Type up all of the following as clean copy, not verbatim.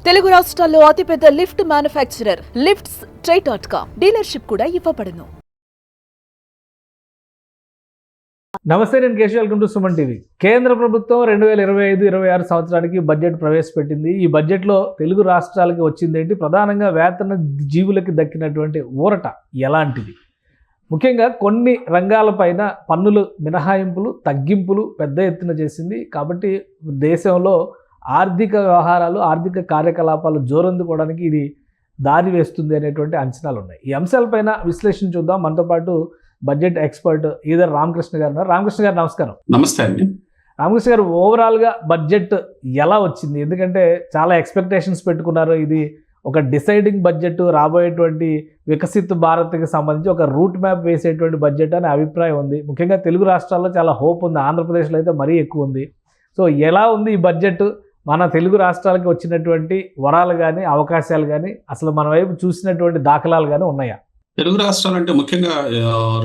తెలుగు రాష్ట్రాల్లో అతిపెద్ద lift manufacturer lifts ట్రై.com dealership కూడా ఇవ్వబడును. నమస్తే, నేను Keshav. Welcome to Suman TV. కేంద్ర ప్రభుత్వం 2025-26 సంవత్సరానికి బడ్జెట్ ప్రవేశపెట్టింది. ఈ బడ్జెట్లో తెలుగు రాష్ట్రాలకి వచ్చిందేంటి, ప్రధానంగా వేతన జీవులకి దక్కినటువంటి ఊరట ఎలాంటిది, ముఖ్యంగా కొన్ని రంగాలపైన పన్నులు మినహాయింపులు తగ్గింపులు పెద్ద ఎత్తున చేసింది. కాబట్టి దేశంలో ఆర్థిక వ్యవహారాలు ఆర్థిక కార్యకలాపాలు జోరందుకోవడానికి ఇది దారి వేస్తుంది అనేటువంటి అంచనాలు ఉన్నాయి. ఈ అంశాలపైన విశ్లేషణ చూద్దాం. మనతో పాటు బడ్జెట్ ఎక్స్పర్ట్ ఈదర్ రామకృష్ణ గారు ఉన్నారు. రామకృష్ణ గారు నమస్కారం. నమస్తే అండి. రామకృష్ణ గారు, ఓవరాల్గా బడ్జెట్ ఎలా వచ్చింది? ఎందుకంటే చాలా ఎక్స్పెక్టేషన్స్ పెట్టుకున్నారు. ఇది ఒక డిసైడింగ్ బడ్జెట్, రాబోయేటువంటి వికసిత్ భారత్కి సంబంధించి ఒక రూట్ మ్యాప్ వేసేటువంటి బడ్జెట్ అనే అభిప్రాయం ఉంది. ముఖ్యంగా తెలుగు రాష్ట్రాల్లో చాలా హోప్ ఉంది, ఆంధ్రప్రదేశ్లో అయితే మరీ ఎక్కువ ఉంది. సో ఎలా ఉంది ఈ బడ్జెట్? మన తెలుగు రాష్ట్రాలకి వచ్చినటువంటి వరాలు కానీ అవకాశాలు కానీ అసలు మన వైపు చూసినటువంటి దాఖలాలు కానీ ఉన్నాయా? తెలుగు రాష్ట్రాలు అంటే ముఖ్యంగా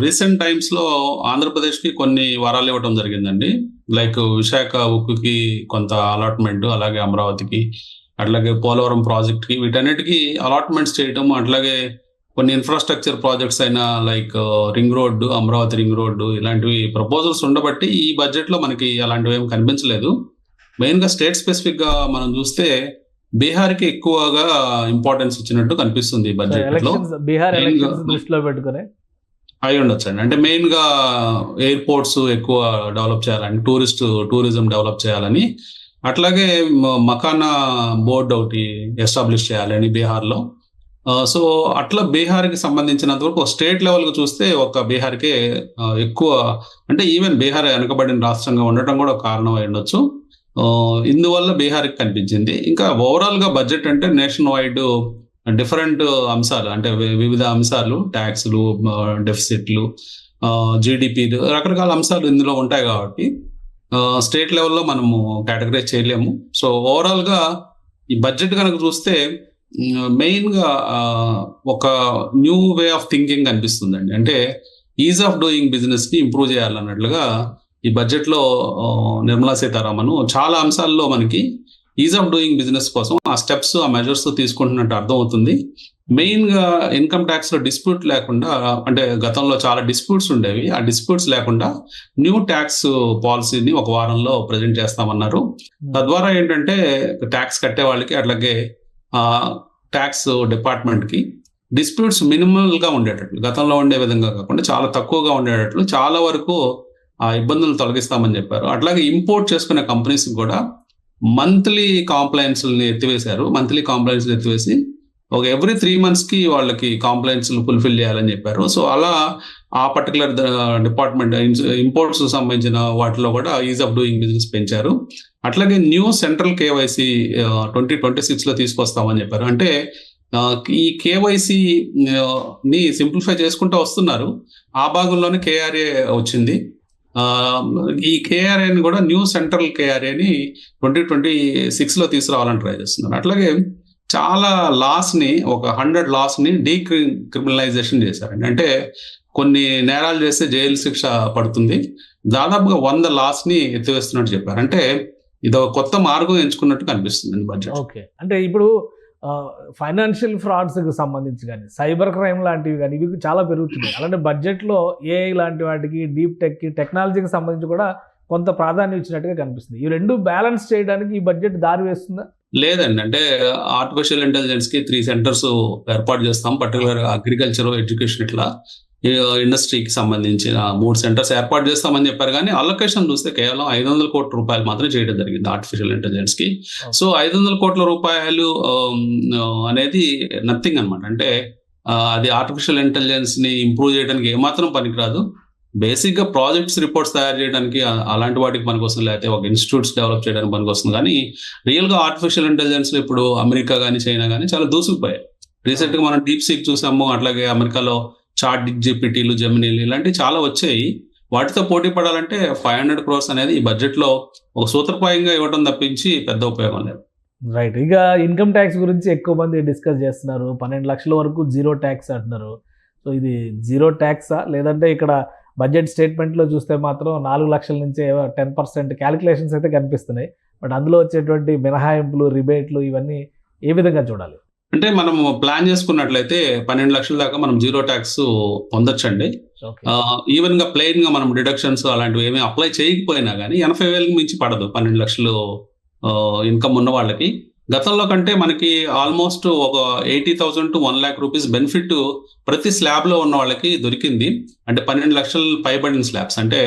రీసెంట్ టైమ్స్ లో ఆంధ్రప్రదేశ్ కి కొన్ని వరాలు ఇవ్వడం జరిగిందండి. లైక్ విశాఖ ఉక్కుకి కొంత అలాట్మెంట్, అలాగే అమరావతికి, అట్లాగే పోలవరం ప్రాజెక్ట్ కి, వీటన్నిటికీ అలాట్మెంట్స్ చేయడం, అట్లాగే కొన్ని ఇన్ఫ్రాస్ట్రక్చర్ ప్రాజెక్ట్స్ అయినా like ring road, Amaravati ring road, ఇలాంటివి ప్రపోజల్స్ ఉండబట్టి ఈ బడ్జెట్ లో మనకి అలాంటివి ఏం కనిపించలేదు. మెయిన్ గా స్టేట్ స్పెసిఫిక్ గా మనం చూస్తే బీహార్ కి ఎక్కువగా ఇంపార్టెన్స్ ఇచ్చినట్టు కనిపిస్తుంది బడ్జెట్ లో. దృష్టిలో పెట్టుకుని అయి ఉండొచ్చండి. అంటే మెయిన్ గా ఎయిర్పోర్ట్స్ ఎక్కువ డెవలప్ చేయాలని, టూరిజం డెవలప్ చేయాలని, అట్లాగే మకానా బోర్డు ఒకటి ఎస్టాబ్లిష్ చేయాలని బీహార్ లో. సో అట్లా బీహార్ కి సంబంధించినంత వరకు స్టేట్ లెవెల్ గా చూస్తే ఒక బీహార్కే ఎక్కువ, అంటే ఈవెన్ బీహార్ వెనకబడిన రాష్ట్రంగా ఉండటం కూడా ఒక కారణం అయి ఉండొచ్చు. ఇందువల్ల బీహార్కి కనిపించింది. ఇంకా ఓవరాల్ గా బడ్జెట్ అంటే నేషన్ వైడ్ డిఫరెంట్ అంశాలు, అంటే వివిధ అంశాలు, ట్యాక్స్లు, డెఫిసిట్లు, జీడిపి, రకరకాల అంశాలు ఇందులో ఉంటాయి. కాబట్టి స్టేట్ లెవెల్లో మనము కేటగరైజ్ చేయలేము. సో ఓవరాల్ గా ఈ బడ్జెట్ కనుక చూస్తే మెయిన్ గా ఒక న్యూ వే ఆఫ్ థింకింగ్ కనిపిస్తుందండి. అంటే ఈజ్ ఆఫ్ డూయింగ్ బిజినెస్ ని ఇంప్రూవ్ చేయాలన్నట్లుగా ఈ బడ్జెట్ లో నిర్మలా సీతారామన్ చాలా అంశాల్లో మనకి ఈజ్ ఆఫ్ డూయింగ్ బిజినెస్ కోసం ఆ స్టెప్స్, ఆ మెజర్స్ తీసుకుంటున్నట్టు అర్థం అవుతుంది. మెయిన్ గా ఇన్కమ్ ట్యాక్స్ లో డిస్ప్యూట్ లేకుండా, అంటే గతంలో చాలా డిస్ప్యూట్స్ ఉండేవి, ఆ డిస్ప్యూట్స్ లేకుండా న్యూ ట్యాక్స్ పాలసీని ఒక వారంలో ప్రజెంట్ చేస్తామన్నారు. తద్వారా ఏంటంటే ట్యాక్స్ కట్టే వాళ్ళకి, అట్లాగే ట్యాక్స్ డిపార్ట్మెంట్ కి డిస్ప్యూట్స్ మినిమల్ గా ఉండేటట్లు, గతంలో ఉండే విధంగా కాకుండా చాలా తక్కువగా ఉండేటట్లు చాలా వరకు ఆ ఇబ్బందులు తొలగిస్తామని చెప్పారు. అట్లాగే ఇంపోర్ట్ చేసుకునే కంపెనీస్ కూడా మంత్లీ కాంప్లైన్స్ ఎత్తివేశారు. మంత్లీ కాంప్లైన్స్ ఎత్తివేసి ఒక ఎవ్రీ 3 months కి వాళ్ళకి కాంప్లైన్స్ ఫుల్ఫిల్ చేయాలని చెప్పారు. సో అలా ఆ పర్టికులర్ డిపార్ట్మెంట్ ఇంపోర్ట్స్ సంబంధించిన వాటిలో కూడా ఈజ్ ఆఫ్ డూయింగ్ బిజినెస్ పెంచారు. అట్లాగే న్యూ సెంట్రల్ కేవైసీ 2026 లో తీసుకొస్తామని చెప్పారు. అంటే ఈ కేవైసీ ని సింప్లిఫై చేసుకుంటూ వస్తున్నారు. ఆ భాగంలోనే కేఆర్ఏ వచ్చింది. ఈ కేఆర్ఏని కూడా న్యూ సెంట్రల్ కేఆర్ఏని 2026 లో తీసుకురావాలని ట్రై చేస్తున్నారు. అట్లాగే చాలా లాస్ ని, ఒక 100 laws ని డీక్రిమినలైజేషన్ చేశారండి. అంటే కొన్ని నేరాలు చేస్తే జైలు శిక్ష పడుతుంది, దాదాపుగా 100 laws ని ఎత్తివేస్తున్నట్టు చెప్పారు. అంటే ఇది ఒక కొత్త మార్గం ఎంచుకున్నట్టు కనిపిస్తుంది బడ్జెట్. ఓకే, అంటే ఇప్పుడు ఫైనాన్షియల్ ఫ్రాడ్స్కి సంబంధించి కానీ, సైబర్ క్రైమ్ లాంటివి కానీ, ఇవి చాలా పెరుగుతున్నాయి. అలాంటి బడ్జెట్లో ఏఐ లాంటి వాటికి, డీప్ టెక్నాలజీకి సంబంధించి కూడా కొంత ప్రాధాన్యం ఇచ్చినట్టుగా కనిపిస్తుంది. ఈ రెండు బ్యాలెన్స్ చేయడానికి ఈ బడ్జెట్ దారి వేస్తుందా? లేదండి. అంటే ఆర్టిఫిషియల్ ఇంటెలిజెన్స్ కి 3 centers ఏర్పాటు చేస్తాం. పర్టికులర్ అగ్రికల్చర్, ఎడ్యుకేషన్, ఇట్లా ఇండస్ట్రీకి సంబంధించిన 3 centers ఏర్పాటు చేస్తామని చెప్పారు. కానీ అలొకేషన్ చూస్తే కేవలం 500 కోట్ల రూపాయలు మాత్రం చేయడం జరిగింది ఆర్టిఫిషియల్ ఇంటెలిజెన్స్ కి. సో 500 కోట్ల రూపాయలు అనేది నథింగ్ అనమాట. అంటే అది ఆర్టిఫిషియల్ ఇంటెలిజెన్స్ ని ఇంప్రూవ్ చేయడానికి ఏమాత్రం పనికిరాదు. బేసిక్ గా ప్రాజెక్ట్స్, రిపోర్ట్స్ తయారు చేయడానికి అలాంటి వాటికి పనికొస్తుంది, లేకపోతే ఒక ఇన్స్టిట్యూట్స్ డెవలప్ చేయడానికి పనికొస్తుంది. కానీ రియల్ గా ఆర్టిఫిషియల్ ఇంటెలిజెన్స్ లో ఇప్పుడు అమెరికా కానీ, చైనా కానీ చాలా దూసుకుపోయాయి. రీసెంట్ గా మనం డీప్ సీక్ చూసాము. అట్లాగే అమెరికాలో చాట్ జీపీటీలు, జెమినీలు ఇలాంటివి చాలా వచ్చాయి. వాటితో పోటీ పడాలంటే 500 crores అనేది ఈ బడ్జెట్ లో ఒక సూత్రప్రాయంగా ఇవ్వడం తప్పించి పెద్ద ఉపయోగం లేదు. రైట్. ఇక ఇన్కమ్ ట్యాక్స్ గురించి ఎక్కువ మంది డిస్కస్ చేస్తున్నారు. 12 లక్షల వరకు జీరో ట్యాక్స్ అంటున్నారు. సో ఇది జీరో ట్యాక్సా, లేదంటే ఇక్కడ బడ్జెట్ స్టేట్మెంట్లో చూస్తే మాత్రం 4 లక్షల నుంచే 10% క్యాలిక్యులేషన్స్ అయితే కనిపిస్తున్నాయి. బట్ అందులో వచ్చేటువంటి మినహాయింపులు, రిబేట్లు ఇవన్నీ ఏ విధంగా చూడాలి? అంటే మనం ప్లాన్ చేసుకున్నట్లయితే 12 లక్షల దాకా మనం జీరో ట్యాక్స్ పొందొచ్చండి. ఓకే. ఈవెన్ గా ప్లెయిన్ గా మనం డిడక్షన్స్ అలాంటివి ఏమీ అప్లై చేయకపోయినా కానీ 80,000 మించి పడదు 12 లక్షలు ఇన్కమ్ ఉన్న వాళ్ళకి. గతంలో కంటే మనకి ఆల్మోస్ట్ ఒక 80,000 to 1 lakh రూపీస్ బెనిఫిట్ ప్రతి స్లాబ్ లో ఉన్న వాళ్ళకి దొరికింది. అంటే 12 లక్షలు పైబడిన స్లాబ్స్ అంటే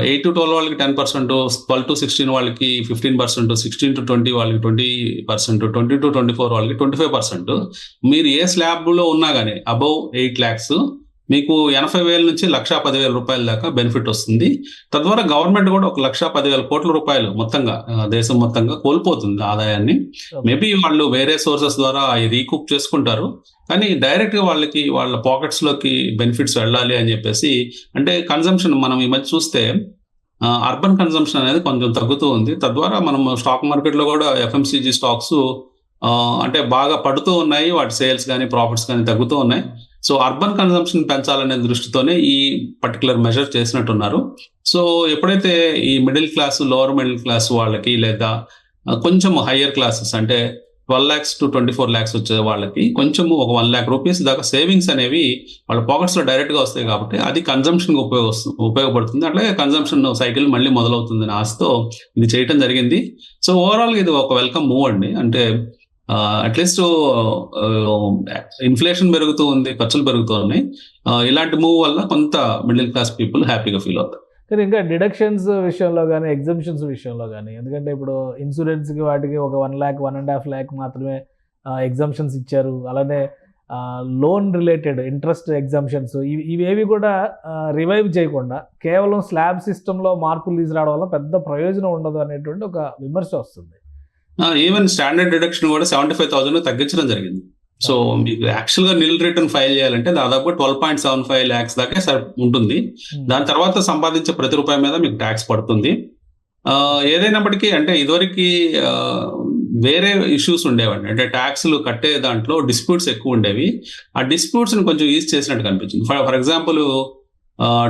8 to 12 వాళ్ళకి 10%, 12 to 16 వాళ్ళకి 15%, 16 to 20 వాళ్ళకి 20%, 20 to 24 వాళ్ళకి 25%. మీరు ఏ స్లాబ్ లో ఉన్నా కానీ అబౌవ్ 8 lakhs మీకు 80,000 నుంచి 1,10,000 రూపాయల దాకా బెనిఫిట్ వస్తుంది. తద్వారా గవర్నమెంట్ కూడా 1,10,000 కోట్ల రూపాయలు మొత్తంగా దేశం మొత్తంగా కోల్పోతుంది ఆదాయాన్ని. మేబీ వాళ్ళు వేరే సోర్సెస్ ద్వారా రీకూప్ చేసుకుంటారు, కానీ డైరెక్ట్ గా వాళ్ళకి వాళ్ళ పాకెట్స్ లోకి బెనిఫిట్స్ వెళ్ళాలి అని చెప్పేసి. అంటే కన్సంప్షన్ మనం ఈ మధ్య చూస్తే అర్బన్ కన్సంప్షన్ అనేది కొంచెం తగ్గుతూ ఉంది. తద్వారా మనం స్టాక్ మార్కెట్ లో కూడా FMCG స్టాక్స్ అంటే బాగా పడుతూ ఉన్నాయి, వాటి సేల్స్ కానీ ప్రాఫిట్స్ కానీ తగ్గుతూ ఉన్నాయి. సో అర్బన్ కన్సంప్షన్ పెంచాలనే దృష్టితోనే ఈ పర్టికులర్ మెజర్ చేసినట్టున్నారు. సో ఎప్పుడైతే ఈ middle class, lower middle class వాళ్ళకి లేదా కొంచెం హయ్యర్ క్లాసెస్ అంటే 12 lakhs to 24 lakhs వచ్చే వాళ్ళకి కొంచెం ఒక 1 lakh రూపీస్ దాకా సేవింగ్స్ అనేవి వాళ్ళ పాకెట్స్ లో డైరెక్ట్ గా వస్తాయి కాబట్టి అది కన్సంప్షన్ ఉపయోగపడుతుంది. అట్లాగే కన్సంప్షన్ సైకిల్ మళ్ళీ మొదలవుతుంది ఆశతో ఇది చేయటం జరిగింది. సో ఓవరాల్ గా ఇది ఒక వెల్కమ్ మూవ్ అండి. అంటే అట్లీస్ట్ ఇన్ఫ్లేషన్ పెరుగుతూ ఉంది, ఖర్చులు పెరుగుతూ ఉన్నాయి. ఇలాంటి మూవ్ వల్ల కొంత మిడిల్ క్లాస్ పీపుల్ హ్యాపీగా ఫీల్ అవుతారు. కానీ ఇంకా డిడక్షన్స్ విషయంలో కానీ, ఎగ్జంప్షన్స్ విషయంలో కానీ, ఎందుకంటే ఇప్పుడు ఇన్సూరెన్స్కి వాటికి ఒక 1 lakh, 1.5 lakh మాత్రమే ఎగ్జంప్షన్స్ ఇచ్చారు. అలానే లోన్ రిలేటెడ్ ఇంట్రెస్ట్ ఎగ్జంప్షన్స్ ఇవేవి కూడా రివైవ్ చేయకుండా కేవలం స్లాబ్ సిస్టంలో మార్పులు తీసుకురావడం వల్ల పెద్ద ప్రయోజనం ఉండదు అనేటువంటి ఒక విమర్శ వస్తుంది. ఈవెన్ స్టాండర్డ్ డిడక్షన్ కూడా 75,000 తగ్గించడం జరిగింది. సో మీకు యాక్చువల్ గా నిల్ రిటర్న్ ఫైల్ చేయాలంటే దాదాపు 12.75 lakhs దాకా ఉంటుంది. దాని తర్వాత సంపాదించే ప్రతి రూపాయి మీద మీకు ట్యాక్స్ పడుతుంది. ఏదైనప్పటికీ అంటే ఇదివరకు వేరే ఇష్యూస్ ఉండేవండి. అంటే ట్యాక్స్లు కట్టే దాంట్లో డిస్ప్యూట్స్ ఎక్కువ ఉండేవి. ఆ డిస్ప్యూట్స్ ని కొంచెం ఈజ్ చేసినట్టు కనిపించింది. ఫర్ ఎగ్జాంపుల్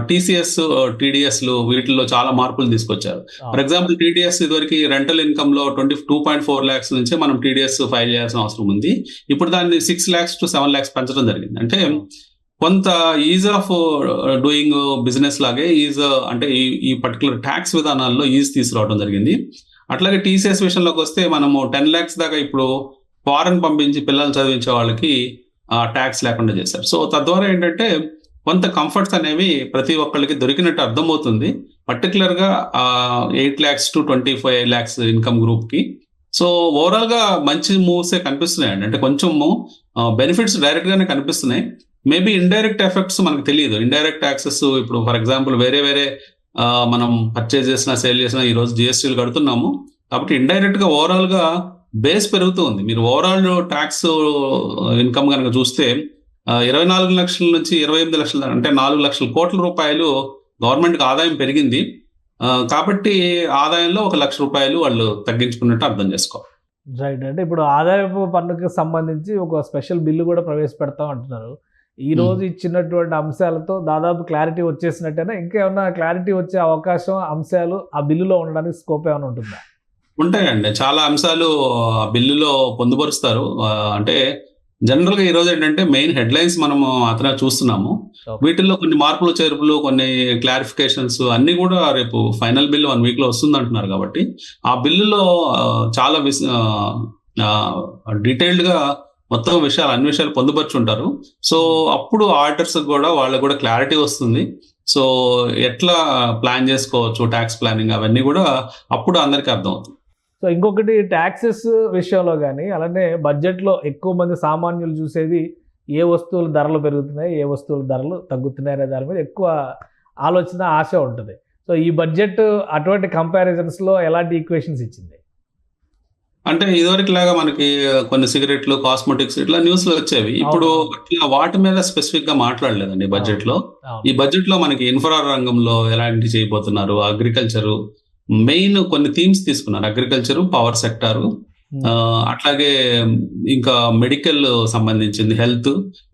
TCS, TDS వీటిల్లో చాలా మార్పులు తీసుకొచ్చారు. ఫర్ ఎగ్జాంపుల్ TDS ఇదివరకు రెంటల్ ఇన్కమ్ లో 22.4 lakhs నుంచి మనం TDS ఫైల్ చేయాల్సిన అవసరం ఉంది. ఇప్పుడు దాన్ని 6 lakhs to 7 lakhs పెంచడం జరిగింది. అంటే కొంత ఈజ్ ఆఫ్ డూయింగ్ బిజినెస్ లాగే ఈజ్ అంటే ఈ పర్టికులర్ ట్యాక్స్ విధానాల్లో ఈజ్ తీసుకురావడం జరిగింది. అట్లాగే TCS విషయంలోకి వస్తే మనము 10 lakhs దాకా ఇప్పుడు ఫారెన్ పంపించి పిల్లలు చదివించే వాళ్ళకి ట్యాక్స్ లేకుండా చేశారు. సో తద్వారా ఏంటంటే కొంత కంఫర్ట్స్ అనేవి ప్రతి ఒక్కళ్ళకి దొరికినట్టు అర్థమవుతుంది. పర్టికులర్ గా 8 lakhs to 25 lakhs income group కి. సో ఓవరాల్ గా మంచి మూవ్స్ కనిపిస్తున్నాయండి. అంటే కొంచెము బెనిఫిట్స్ డైరెక్ట్ గానే కనిపిస్తున్నాయి. మేబీ ఇండైరెక్ట్ ఎఫెక్ట్స్ మనకు తెలియదు. ఇండైరెక్ట్ ట్యాక్సెస్ ఇప్పుడు ఫర్ ఎగ్జాంపుల్ వేరే మనం పర్చేజ్ చేసినా సేల్ చేసినా ఈ రోజు GSTలు కడుతున్నాము కాబట్టి ఇండైరెక్ట్ గా ఓవరాల్ గా బేస్ పెరుగుతూ ఉంది. మీరు ఓవరాల్ ట్యాక్స్ ఇన్కమ్ కనుక చూస్తే 24 లక్షల నుంచి 28 లక్షల అంటే 4 లక్షల కోట్ల రూపాయలు గవర్నమెంట్కి ఆదాయం పెరిగింది. కాబట్టి ఆదాయంలో 1 లక్ష రూపాయలు వాళ్ళు తగ్గించుకున్నట్టు అర్థం చేసుకోవాలి. రైట్. అంటే ఇప్పుడు ఆదాయపు పన్నుకి సంబంధించి ఒక స్పెషల్ బిల్లు కూడా ప్రవేశపెడతాం అంటున్నారు. ఈ రోజు ఇచ్చినటువంటి అంశాలతో దాదాపు క్లారిటీ వచ్చేసినట్టేనా? ఇంకేమన్నా క్లారిటీ వచ్చే అవకాశం, అంశాలు ఆ బిల్లులో ఉండడానికి స్కోప్ ఏమైనా ఉంటుందా? ఉంటాయండి, చాలా అంశాలు ఆ బిల్లులో పొందుపరుస్తారు. అంటే జనరల్ గా ఈ రోజు ఏంటంటే మెయిన్ హెడ్లైన్స్ మనము అతను చూస్తున్నాము. వీటిల్లో కొన్ని మార్పులు చేర్పులు, కొన్ని క్లారిఫికేషన్స్ అన్ని కూడా రేపు ఫైనల్ బిల్ 1 week లో వస్తుంది అంటున్నారు. కాబట్టి ఆ బిల్లులో చాలా డీటెయిల్డ్ గా మొత్తం అన్ని విషయాలు పొందుపరుచుంటారు. సో అప్పుడు ఆడిటర్స్ కూడా వాళ్ళకు కూడా క్లారిటీ వస్తుంది. సో ఎట్లా ప్లాన్ చేసుకోవచ్చు ట్యాక్స్ ప్లానింగ్ అవన్నీ కూడా అప్పుడు అందరికీ అర్థం అవుతుంది. సో ఇంకొకటి ట్యాక్సెస్ విషయంలో కానీ అలానే బడ్జెట్లో ఎక్కువ మంది సామాన్యులు చూసేది ఏ వస్తువుల ధరలు పెరుగుతున్నాయి, ఏ వస్తువుల ధరలు తగ్గుతున్నాయి అనే దాని మీద ఎక్కువ ఆలోచన, ఆశ ఉంటుంది. సో ఈ బడ్జెట్ అటువంటి కంపారిజన్స్లో ఎలాంటి ఈక్వేషన్స్ ఇచ్చింది? అంటే ఇదివరకు లాగా మనకి కొన్ని సిగరెట్లు, కాస్మెటిక్స్ ఇట్లా న్యూస్ లో వచ్చేవి. ఇప్పుడు వాటి మీద స్పెసిఫిక్ గా మాట్లాడలేదండి బడ్జెట్ లో. ఈ బడ్జెట్ లో మనకి ఇన్ఫ్రా రంగంలో ఎలాంటి చేయబోతున్నారు, అగ్రికల్చరు మెయిన్ కొన్ని థీమ్స్ తీసుకున్నారు. అగ్రికల్చరు, పవర్ సెక్టారు, అట్లాగే ఇంకా మెడికల్ సంబంధించింది, హెల్త్,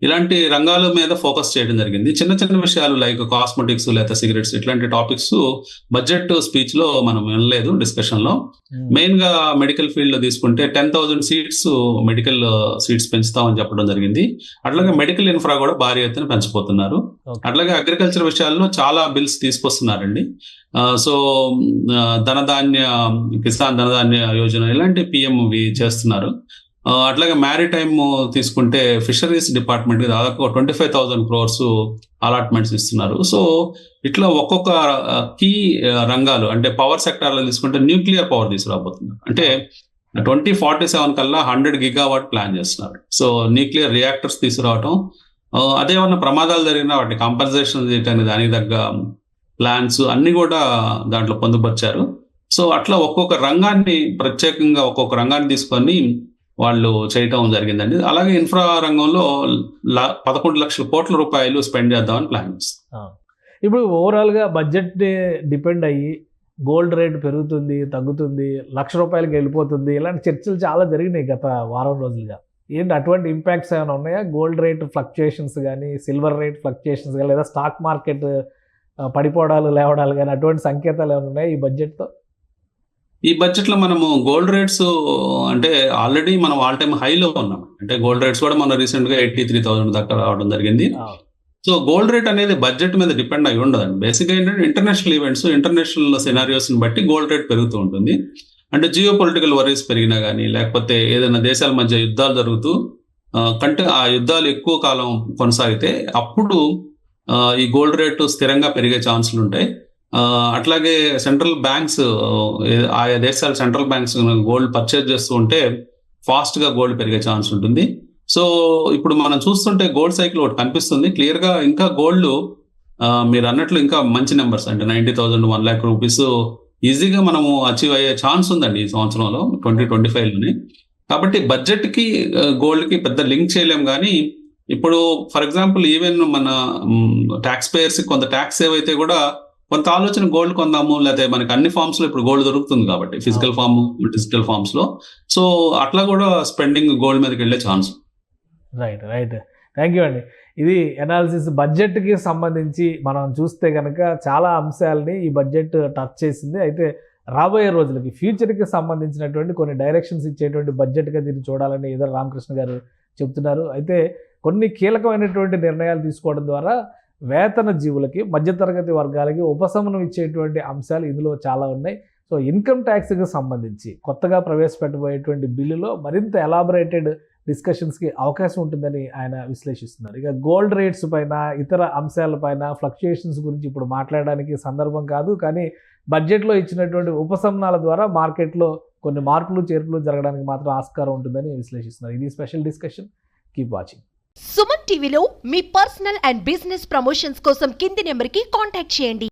ఇలాంటి రంగాల మీద ఫోకస్ చేయడం జరిగింది. చిన్న చిన్న విషయాలు లైక్ కాస్మెటిక్స్ లేదా సిగరెట్స్ ఇట్లాంటి టాపిక్స్ బడ్జెట్ స్పీచ్ లో మనం వినలేదు డిస్కషన్ లో. మెయిన్ గా మెడికల్ ఫీల్డ్ లో తీసుకుంటే 10,000 సీట్స్ మెడికల్ సీట్స్ పెంచుతామని చెప్పడం జరిగింది. అట్లాగే మెడికల్ ఇన్ఫ్రా కూడా భారీ ఎత్తున పెంచబోతున్నారు. అట్లాగే అగ్రికల్చర్ విషయాల్లో చాలా బిల్స్ తీసుకొస్తున్నారండి. సో ధనధాన్య కిసాన్ ధనధాన్య యోజన ఇలాంటి పిఎంవి చేస్తున్నారు. అట్లాగే మ్యారిటైమ్ తీసుకుంటే ఫిషరీస్ డిపార్ట్మెంట్ కి దాదాపు 25,000 crores అలాట్మెంట్స్ ఇస్తున్నారు. సో ఇట్లా ఒక్కొక్క కీ రంగాలు అంటే పవర్ సెక్టార్ లో తీసుకుంటే న్యూక్లియర్ పవర్ తీసుకురాబోతున్నారు. అంటే 2047 కల్లా 100 GW ప్లాన్ చేస్తున్నారు. సో న్యూక్లియర్ రియాక్టర్స్ తీసుకురావటం, అదేమన్నా ప్రమాదాలు జరిగినా వాటిని కంపన్సేషన్ చేయడానికి దానికి తగ్గ ప్లాన్స్ అన్ని కూడా దాంట్లో పొందుపరిచారు. సో అట్లా ఒక్కొక్క రంగాన్ని ప్రత్యేకంగా ఒక్కొక్క రంగాన్ని తీసుకొని వాళ్ళు చేయటం జరిగిందండి. అలాగే ఇన్ఫ్రా రంగంలో 11 లక్షల కోట్ల రూపాయలు స్పెండ్ చేద్దామని ప్లాన్ చేస్తారు. ఇప్పుడు ఓవరాల్గా బడ్జెట్ డిపెండ్ అయ్యి గోల్డ్ రేట్ పెరుగుతుంది, తగ్గుతుంది, ₹1,00,000 వెళ్ళిపోతుంది, ఇలాంటి చర్చలు చాలా జరిగినాయి గత వారం రోజులుగా. ఏంటి అటువంటి ఇంపాక్ట్స్ ఏమైనా ఉన్నాయా? గోల్డ్ రేట్ ఫ్లక్చుయేషన్స్ కానీ, సిల్వర్ రేట్ ఫ్లక్చుయేషన్స్ కానీ, లేదా స్టాక్ మార్కెట్ పడిపోవడాలు లేవడాలు కానీ అటువంటి సంకేతాలు ఏమైనా ఉన్నాయి ఈ బడ్జెట్తో? ఈ బడ్జెట్ లో మనము గోల్డ్ రేట్స్ అంటే ఆల్రెడీ మనం ఆల్ టైమ్ హైలో ఉన్నాం. అంటే గోల్డ్ రేట్స్ కూడా మన రీసెంట్ గా 83,000 దాకా రావడం జరిగింది. సో గోల్డ్ రేట్ అనేది బడ్జెట్ మీద డిపెండ్ అయి ఉండదండి. బేసిక్ గా ఏంటంటే ఇంటర్నేషనల్ ఈవెంట్స్, ఇంటర్నేషనల్ సినారియోస్ ని బట్టి గోల్డ్ రేట్ పెరుగుతూ ఉంటుంది. అంటే జియో పొలిటికల్ వరీస్ పెరిగినా కానీ, లేకపోతే ఏదైనా దేశాల మధ్య యుద్ధాలు జరుగుతూ కంటే ఆ యుద్ధాలు ఎక్కువ కాలం కొనసాగితే అప్పుడు ఈ గోల్డ్ రేటు స్థిరంగా పెరిగే ఛాన్సులు ఉంటాయి. అట్లాగే సెంట్రల్ బ్యాంక్స్, ఆయా దేశాల సెంట్రల్ బ్యాంక్స్ గోల్డ్ పర్చేజ్ చేస్తూ ఉంటే ఫాస్ట్ గా గోల్డ్ పెరిగే ఛాన్స్ ఉంటుంది. సో ఇప్పుడు మనం చూస్తుంటే గోల్డ్ సైకిల్ ఒకటి కనిపిస్తుంది క్లియర్ గా. ఇంకా గోల్డ్ మీరు అన్నట్లు ఇంకా మంచి నెంబర్స్ అంటే 90,000, 1 lakh రూపీస్ ఈజీగా మనము అచీవ్ అయ్యే ఛాన్స్ ఉందండి ఈ సంవత్సరంలో 2025లోని. కాబట్టి బడ్జెట్ కి గోల్డ్ కి పెద్ద లింక్ చేయలేం. కానీ ఇప్పుడు ఫర్ ఎగ్జాంపుల్ ఈవెన్ మన ట్యాక్స్ పేయర్స్ కొంత ట్యాక్స్ సేవ్ అయితే కూడా కొంత ఆలోచన గోల్డ్ కొందాము, లేకపోతే మనకి అన్ని ఫార్మ్స్ లో ఇప్పుడు గోల్డ్ దొరుకుతుంది కాబట్టి ఫిజికల్ ఫార్మ్, డిజిటల్ ఫార్మ్స్ లో. సో అట్లా కూడా స్పెండింగ్ గోల్డ్ మీదకి వెళ్ళే ఛాన్స్. రైట్ థ్యాంక్ యూ అండి. ఇది ఎనాలిసిస్ బడ్జెట్కి సంబంధించి మనం చూస్తే కనుక చాలా అంశాలని ఈ బడ్జెట్ టచ్ చేసింది. అయితే రాబోయే రోజులకి ఫ్యూచర్కి సంబంధించినటువంటి కొన్ని డైరెక్షన్స్ ఇచ్చేటువంటి బడ్జెట్గా దీన్ని చూడాలని ఈదర రామకృష్ణ గారు చెప్తున్నారు. అయితే కొన్ని కీలకమైనటువంటి నిర్ణయాలు తీసుకోవడం ద్వారా వేతన జీవులకి, మధ్యతరగతి వర్గాలకి ఉపశమనం ఇచ్చేటువంటి అంశాలు ఇందులో చాలా ఉన్నాయి. సో ఇన్కమ్ ట్యాక్స్కి సంబంధించి కొత్తగా ప్రవేశపెట్టబోయేటువంటి బిల్లులో మరింత ఎలాబరేటెడ్ డిస్కషన్స్కి అవకాశం ఉంటుందని ఆయన విశ్లేషిస్తున్నారు. ఇక గోల్డ్ రేట్స్ పైన, ఇతర అంశాలపైన, ఫ్లక్చుయేషన్స్ గురించి ఇప్పుడు మాట్లాడడానికి సందర్భం కాదు. కానీ బడ్జెట్లో ఇచ్చినటువంటి ఉపశమనాల ద్వారా మార్కెట్లో కొన్ని మార్పులు చేర్పులు జరగడానికి మాత్రం ఆస్కారం ఉంటుందని విశ్లేషిస్తున్నారు. ఇది special discussion. Keep watching. Suman టీవీలో మీ పర్సనల్ అండ్ బిజినెస్ ప్రమోషన్స్ కోసం కింది నెంబర్కి కాంటాక్ట్ చేయండి.